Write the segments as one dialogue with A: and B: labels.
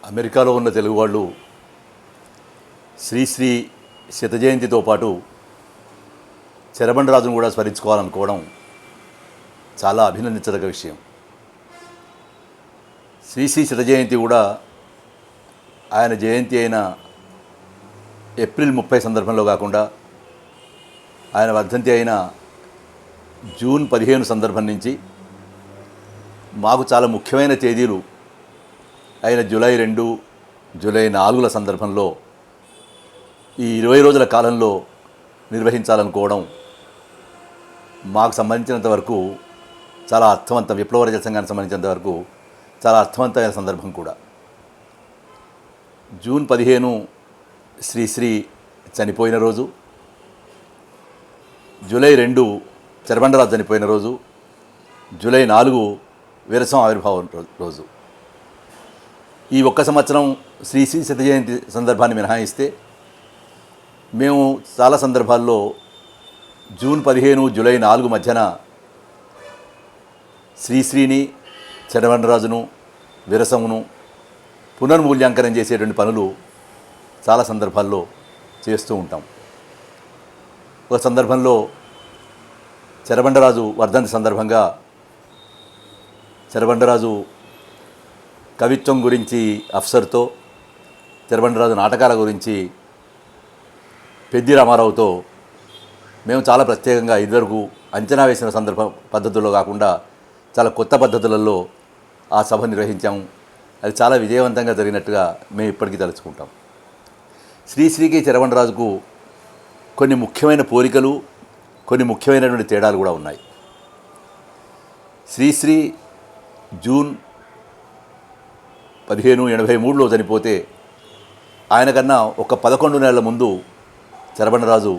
A: అమెరికాలో ఉన్న తెలుగు వాళ్ళు శ్రీశ్రీ శత జయంతితో పాటు చెరబండరాజును కూడా స్మరించుకోవాలనుకోవడం చాలా అభినందించదగ్గ విషయం. శ్రీశ్రీ శత జయంతి కూడా ఆయన జయంతి అయిన ఏప్రిల్ 30 సందర్భంలో కాకుండా ఆయన వర్ధంతి అయిన జూన్ 15 సందర్భం నుంచి మాకు చాలా ముఖ్యమైన తేదీలు అయిన జూలై 2, జూలై 4ల సందర్భంలో ఈ 20 రోజుల కాలంలో నిర్వహించాలనుకోవడం మాకు సంబంధించినంత వరకు చాలా అర్థవంతం, విప్లవ రచన సంఘానికి సంబంధించినంత వరకు చాలా అర్థవంతమైన సందర్భం కూడా. జూన్ 15 శ్రీశ్రీ చనిపోయిన రోజు, జూలై 2 చెరబండరాజు చనిపోయిన రోజు, జూలై 4 వీరసం ఆవిర్భావం రోజు. ఈ ఒక్క సంవత్సరం శ్రీశ్రీ శత జయంతి సందర్భాన్ని మినహాయిస్తే మేము చాలా సందర్భాల్లో జూన్ 15, జూలై 4 మధ్యన శ్రీశ్రీని, చెరబండరాజును, వీరసమును పునర్మూల్యాంకనం చేసేటువంటి పనులు చాలా సందర్భాల్లో చేస్తూ ఉంటాం. ఒక సందర్భంలో చెరబండరాజు వర్ధంతి సందర్భంగా చెరబండరాజు కవిత్వం గురించి అఫ్సర్తో, చెరబండరాజు నాటకాల గురించి పెద్ది రామారావుతో మేము చాలా ప్రత్యేకంగా ఇదివరకు అంచనా వేసిన పద్ధతుల్లో కాకుండా చాలా కొత్త పద్ధతులలో ఆ సభ నిర్వహించాము. అది చాలా విజయవంతంగా జరిగినట్టుగా మేము ఇప్పటికీ తలుచుకుంటాం. శ్రీశ్రీకి, చెరబండరాజుకు కొన్ని ముఖ్యమైన పోలికలు, కొన్ని ముఖ్యమైనటువంటి తేడాలు కూడా ఉన్నాయి. శ్రీశ్రీ జూన్ 1583లో చనిపోతే ఆయన కన్నా ఒక 11 నెలల ముందు చెరబండరాజు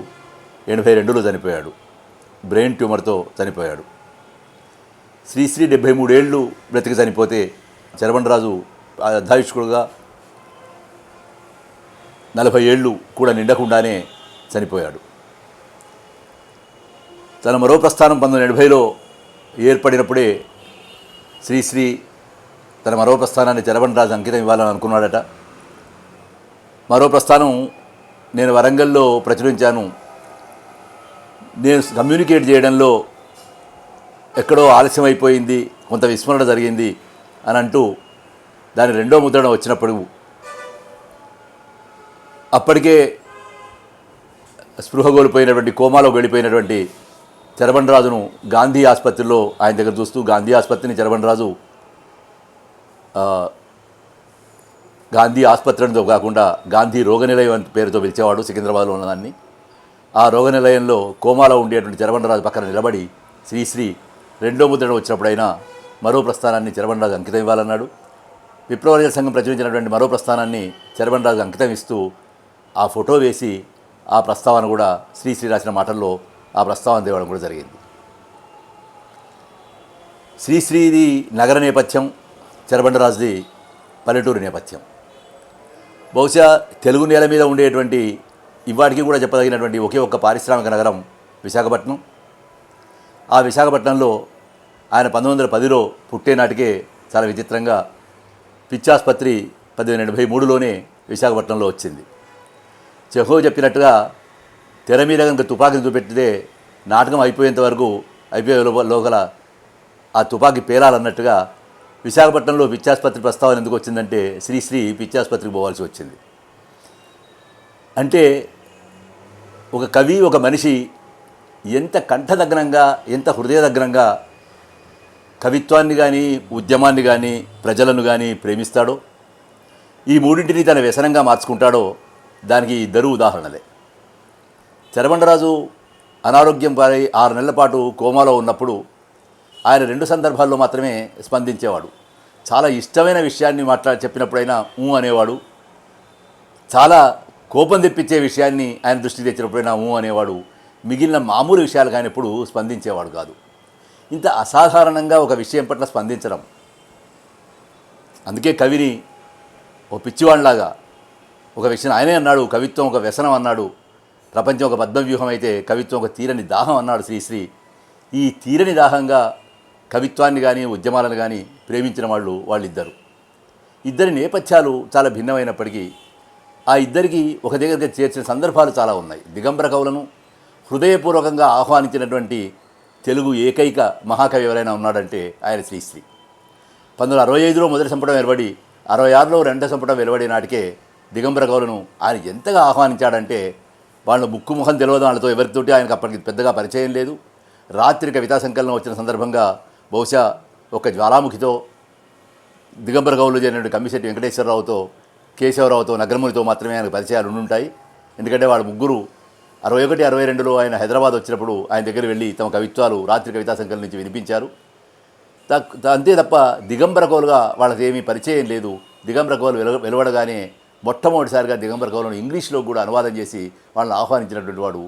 A: 82లో చనిపోయాడు. బ్రెయిన్ ట్యూమర్తో చనిపోయాడు. శ్రీశ్రీ 73 ఏళ్ళు బ్రతికి చనిపోతే చెరబండరాజు అర్ధాయుష్కుడుగా 40 ఏళ్ళు కూడా నిండకుండానే చనిపోయాడు. తన మరో ప్రస్థానం 1980లో ఏర్పడినప్పుడే శ్రీశ్రీ తన మరో ప్రస్థానాన్ని చెరబండరాజు అంకితం ఇవ్వాలని అనుకున్నాడట. మరో ప్రస్థానం నేను వరంగల్లో ప్రచురించాను, నేను కమ్యూనికేట్ చేయడంలో ఎక్కడో ఆలస్యం అయిపోయింది, కొంత విస్మరణ జరిగింది అని అంటూ దాని 2వ ముద్రణ వచ్చినప్పుడు అప్పటికే స్పృహ కోల్పోయినటువంటి, కోమాలో గడిపోయినటువంటి చెరబండరాజును గాంధీ ఆసుపత్రిలో ఆయన దగ్గర చూస్తూ, గాంధీ ఆసుపత్రిని చెరబండరాజు గాంధీ ఆసుపత్రితో కాకుండా గాంధీ రోగనిలయం అని పేరుతో పిలిచేవాడు సికింద్రాబాద్లో ఉన్నదాన్ని. ఆ రోగనిలయంలో కోమాలో ఉండేటువంటి చెరబండరాజు పక్కన నిలబడి శ్రీశ్రీ 2వ ముద్రణ వచ్చినప్పుడైనా మరో ప్రస్థానాన్ని చెరబండరాజు అంకితం ఇవ్వాలన్నాడు. విప్లవ రచన సంఘం ప్రచురించినటువంటి మరో ప్రస్థానాన్ని చెరబండరాజు అంకితం ఇస్తూ ఆ ఫోటో వేసి ఆ ప్రస్తావన కూడా శ్రీశ్రీ రాసిన మాటల్లో ఆ ప్రస్తావన తేవడం కూడా జరిగింది. శ్రీశ్రీది నగర నేపథ్యం, చెరబండరాజుది పల్లెటూరు నేపథ్యం. బహుశా తెలుగు నేల మీద ఉండేటువంటి ఇవాటికి కూడా చెప్పదగినటువంటి ఒకే ఒక్క పారిశ్రామిక నగరం విశాఖపట్నం. ఆ విశాఖపట్నంలో ఆయన 1910లో పుట్టే నాటికే చాలా విచిత్రంగా పిచ్చాసుపత్రి 1883లోనే విశాఖపట్నంలో వచ్చింది. చెహోవ్ చెప్పినట్టుగా తెర మీద కనుక తుపాకీని చూపెట్టితే నాటకం అయిపోయే లోపల ఆ తుపాకీ పేలాలన్నట్టుగా విశాఖపట్నంలో పిచ్చాసుపత్రి ప్రస్తావన ఎందుకు వచ్చిందంటే శ్రీశ్రీ పిచ్చాసుపత్రికి పోవాల్సి వచ్చింది. అంటే ఒక కవి, ఒక మనిషి ఎంత కంఠదగ్నంగా, ఎంత హృదయదగ్నంగా కవిత్వాన్ని కానీ, ఉద్యమాన్ని కానీ, ప్రజలను కానీ ప్రేమిస్తాడో, ఈ మూడింటిని తన వ్యసనంగా మార్చుకుంటాడో దానికి ఇద్దరు ఉదాహరణలే. చెరబండరాజు అనారోగ్యం పాలై 6 నెలల పాటు కోమాలో ఉన్నప్పుడు ఆయన 2 సందర్భాల్లో మాత్రమే స్పందించేవాడు. చాలా ఇష్టమైన విషయాన్ని చెప్పినప్పుడైనా అనేవాడు. చాలా కోపం తెప్పించే విషయాన్ని ఆయన దృష్టికి తెచ్చినప్పుడైనా అనేవాడు. మిగిలిన మామూలు విషయాలు కానీ ఎప్పుడు స్పందించేవాడు కాదు. ఇంత అసాధారణంగా ఒక విషయం పట్ల స్పందించడం, అందుకే కవిని ఓ పిచ్చివాడిలాగా ఒక విషయం ఆయనే అన్నాడు, కవిత్వం ఒక వ్యసనం అన్నాడు. ప్రపంచం ఒక పద్మవ్యూహం అయితే కవిత్వం ఒక తీరని దాహం అన్నాడు శ్రీశ్రీ. ఈ తీరని దాహంగా కవిత్వాన్ని కానీ, ఉద్యమాలను కానీ ప్రేమించిన వాళ్ళిద్దరు. ఇద్దరి నేపథ్యాలు చాలా భిన్నమైనప్పటికీ ఆ ఇద్దరికి ఒక దగ్గరికి చేర్చిన సందర్భాలు చాలా ఉన్నాయి. దిగంబర కవులను హృదయపూర్వకంగా ఆహ్వానించినటువంటి తెలుగు ఏకైక మహాకవి ఎవరైనా ఉన్నాడంటే ఆయన శ్రీశ్రీ. 1965లో మొదటి సంపుటం వెలువడి 66లో రెండో సంపుటం వెలువడి నాటికే దిగంబర కవులను ఆయన ఎంతగా ఆహ్వానించాడంటే వాళ్ళ ముక్కుముఖం తెలియదు, వాళ్ళతో ఎవరితోటి ఆయనకు అప్పటికి పెద్దగా పరిచయం లేదు. రాత్రి కవితా సంకలనం వచ్చిన సందర్భంగా బహుశా ఒక జ్వాలాముఖితో, దిగంబర కవులు చేరినటువంటి కమ్మిశెట్టి వెంకటేశ్వరరావుతో, కేశవరావుతో, నగరమునితో మాత్రమే ఆయనకు పరిచయాలు ఉండుంటాయి. ఎందుకంటే వాళ్ళ ముగ్గురు 61, 62లో ఆయన హైదరాబాద్ వచ్చినప్పుడు ఆయన దగ్గర వెళ్ళి తమ కవిత్వాలు రాత్రి కవితా సంకలనం నుంచి వినిపించారు. అంతే తప్ప దిగంబర కవులుగా వాళ్ళకి ఏమీ పరిచయం లేదు. దిగంబర కవులు వెలువడగానే మొట్టమొదటిసారిగా దిగంబర కవులను ఇంగ్లీష్లో కూడా అనువాదం చేసి వాళ్ళని ఆహ్వానించినటువంటి వాడు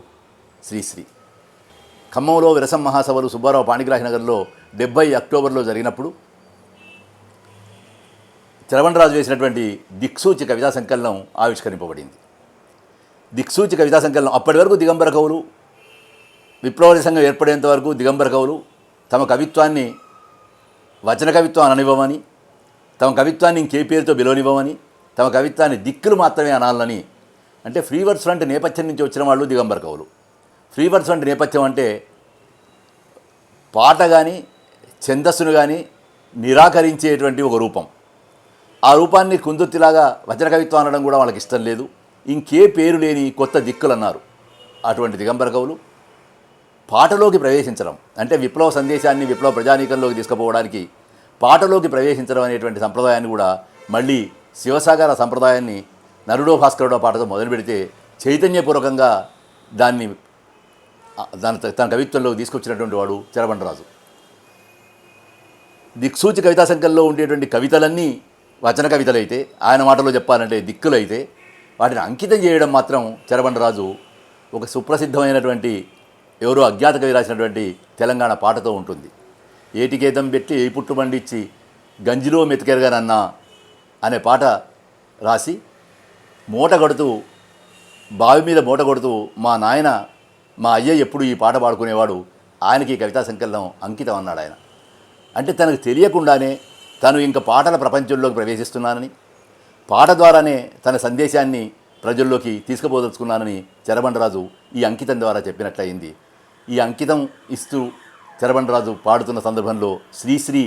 A: శ్రీశ్రీ. ఖమ్మంలో విరసం మహాసభలు సుబ్బారావు పాణిగ్రాహి నగర్లో 70 అక్టోబర్లో జరిగినప్పుడు చరవణరాజు వేసినటువంటి దిక్సూచి కవితా సంకలనం ఆవిష్కరింపబడింది. దిక్సూచి కవితా సంకలనం అప్పటి వరకు దిగంబర కవులు, విప్లవ సంఘం ఏర్పడేంత వరకు దిగంబర కవులు తమ కవిత్వాన్ని వచన కవిత్వం అననివ్వమని, తమ కవిత్వాన్ని ఇంకే పేరుతో పిలవనివ్వమని, తమ కవిత్వాన్ని దిక్కులు మాత్రమే అనాలని, అంటే ఫ్రీవర్స్ ఫ్రంట్ నేపథ్యం నుంచి వచ్చిన వాళ్ళు దిగంబర కవులు. ఫ్రీవర్స్ ఫ్రంట్ నేపథ్యం అంటే పాట కానీ ఛందస్సును కానీ నిరాకరించేటువంటి ఒక రూపం. ఆ రూపాన్ని కుందుర్తిలాగా వచన కవిత్వం అనడం కూడా వాళ్ళకి ఇష్టం లేదు. ఇంకే పేరు లేని కొత్త దిక్కులు అన్నారు. అటువంటి దిగంబర కవులు పాటలోకి ప్రవేశించడం, అంటే విప్లవ సందేశాన్ని విప్లవ ప్రజానీకంలోకి తీసుకుపోవడానికి పాటలోకి ప్రవేశించడం అనేటువంటి సంప్రదాయాన్ని కూడా మళ్ళీ శివసాగర సంప్రదాయాన్ని నరుడో భాస్కరుడో పాటతో మొదలు పెడితే చైతన్యపూర్వకంగా దాన్ని తన కవిత్వంలోకి తీసుకొచ్చినటువంటి వాడు చరబండరాజు. దిక్సూచి కవితా సంకలనంలో ఉండేటువంటి కవితలన్నీ వచన కవితలైతే, ఆయన మాటలో చెప్పాలంటే దిక్కులైతే, వాటిని అంకితం చేయడం మాత్రం చరబండరాజు ఒక సుప్రసిద్ధమైనటువంటి ఎవరో అజ్ఞాత కవి రాసినటువంటి తెలంగాణ పాటతో ఉంటుంది. ఏటికేతం పెట్టి ఏ పుట్టు బండిచ్చి గంజిలో మెతికెరగానన్నా అనే పాట రాసి మూట కొడుతూ, బావి మీద మూట కొడుతూ మా నాయన మా అయ్య ఎప్పుడు ఈ పాట పాడుకునేవాడు, ఆయనకి ఈ కవితా సంకలనం అంకితం అన్నాడు ఆయన. అంటే తనకు తెలియకుండానే తను ఇంకా పాటల ప్రపంచంలోకి ప్రవేశిస్తున్నానని, పాట ద్వారానే తన సందేశాన్ని ప్రజల్లోకి తీసుకుపోదలుచుకున్నానని చరబండరాజు ఈ అంకితం ద్వారా చెప్పినట్లయింది. ఈ అంకితం ఇస్తూ చరబండరాజు పాడుతున్న సందర్భంలో శ్రీశ్రీ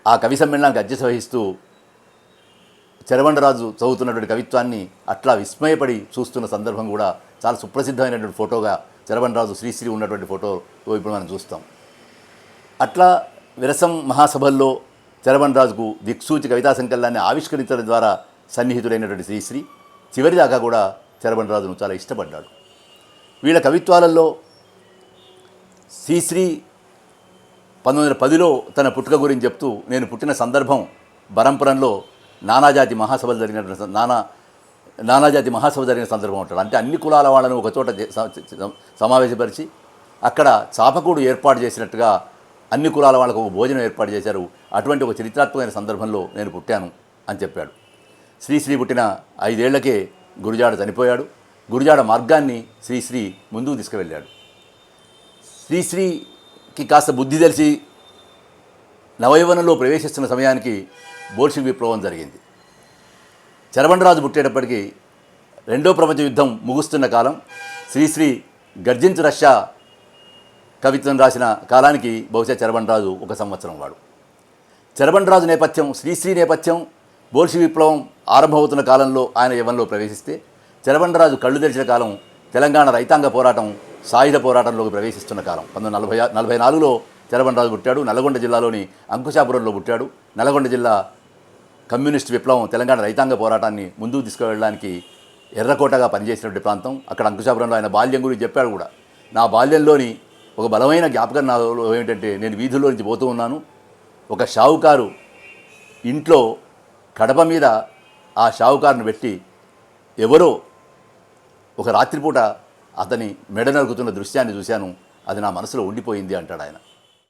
A: ఆ కవి సమ్మేళనానికి అధ్యక్షత వహిస్తూ చరబండరాజు చదువుతున్నటువంటి కవిత్వాన్ని అట్లా విస్మయపడి చూస్తున్న సందర్భం కూడా చాలా సుప్రసిద్ధమైనటువంటి ఫోటోగా చరబండరాజు శ్రీశ్రీ ఉన్నటువంటి ఫోటో ఇప్పుడు మనం చూస్తాం. అట్లా విరసం మహాసభల్లో చరబండరాజుకు దిక్సూచి కవితా సంకలనాన్ని ఆవిష్కరించడం ద్వారా సన్నిహితుడైనటువంటి శ్రీశ్రీ చివరిదాకా కూడా చరబండరాజును చాలా ఇష్టపడ్డాడు. వీళ్ళ కవిత్వాలలో శ్రీశ్రీ 1910లో తన పుట్టుక గురించి చెప్తూ, నేను పుట్టిన సందర్భం బరంపురంలో నానాజాతి మహాసభలు నానాజాతి మహాసభ జరిగిన సందర్భం ఉంటాడు. అంటే అన్ని కులాల వాళ్ళను ఒకచోట సమావేశపరిచి అక్కడ చాపకూడు ఏర్పాటు చేసినట్టుగా అన్ని కులాల వాళ్ళకు ఒక భోజనం ఏర్పాటు చేశారు. అటువంటి ఒక చరిత్రాత్మకమైన సందర్భంలో నేను పుట్టాను అని చెప్పాడు. శ్రీశ్రీ పుట్టిన 5 ఏళ్లకే గురుజాడ చనిపోయాడు. గురుజాడ మార్గాన్ని శ్రీశ్రీ ముందుకు తీసుకువెళ్ళాడు. శ్రీశ్రీకి కాస్త బుద్ధి తెలిసి నవయవనంలో ప్రవేశిస్తున్న సమయానికి బోల్షిక్ విప్లవం జరిగింది. చరబండరాజు పుట్టేటప్పటికీ రెండో ప్రపంచ యుద్ధం ముగుస్తున్న కాలం. శ్రీశ్రీ గర్జించు రష్యా కవిత్వం రాసిన కాలానికి బహుశా చరబండరాజు 1 సంవత్సరం వాడు. చరబండరాజు నేపథ్యం, శ్రీశ్రీ నేపథ్యం బోల్షిక్ విప్లవం ఆరంభమవుతున్న కాలంలో ఆయన యవ్వనంలో ప్రవేశిస్తే, చరబండరాజు కళ్ళు తెరిచిన కాలం తెలంగాణ రైతాంగ పోరాటం, సాయుధ పోరాటంలోకి ప్రవేశిస్తున్న కాలం. 1944లో చరబండరాజు పుట్టాడు. నల్గొండ జిల్లాలోని అంకుశాపురంలో పుట్టాడు. నల్గొండ జిల్లా కమ్యూనిస్ట్ విప్లవం తెలంగాణ రైతాంగ పోరాటాన్ని ముందుకు తీసుకువెళ్ళడానికి ఎర్రకోటగా పనిచేసినటువంటి ప్రాంతం. అక్కడ అంకుశాపురంలో ఆయన బాల్యం గురించి చెప్పాడు కూడా. నా బాల్యంలోని ఒక బలమైన జ్ఞాపకం నాలో ఏమిటంటే, నేను వీధుల్లో నుంచి పోతూ ఉన్నాను, ఒక షావుకారు ఇంట్లో కడప మీద ఆ షావుకారును పెట్టి ఎవరో ఒక రాత్రిపూట అతని మెడ నరుకుతున్న దృశ్యాన్ని చూశాను, అది నా మనసులో ఉండిపోయింది అంటాడు ఆయన.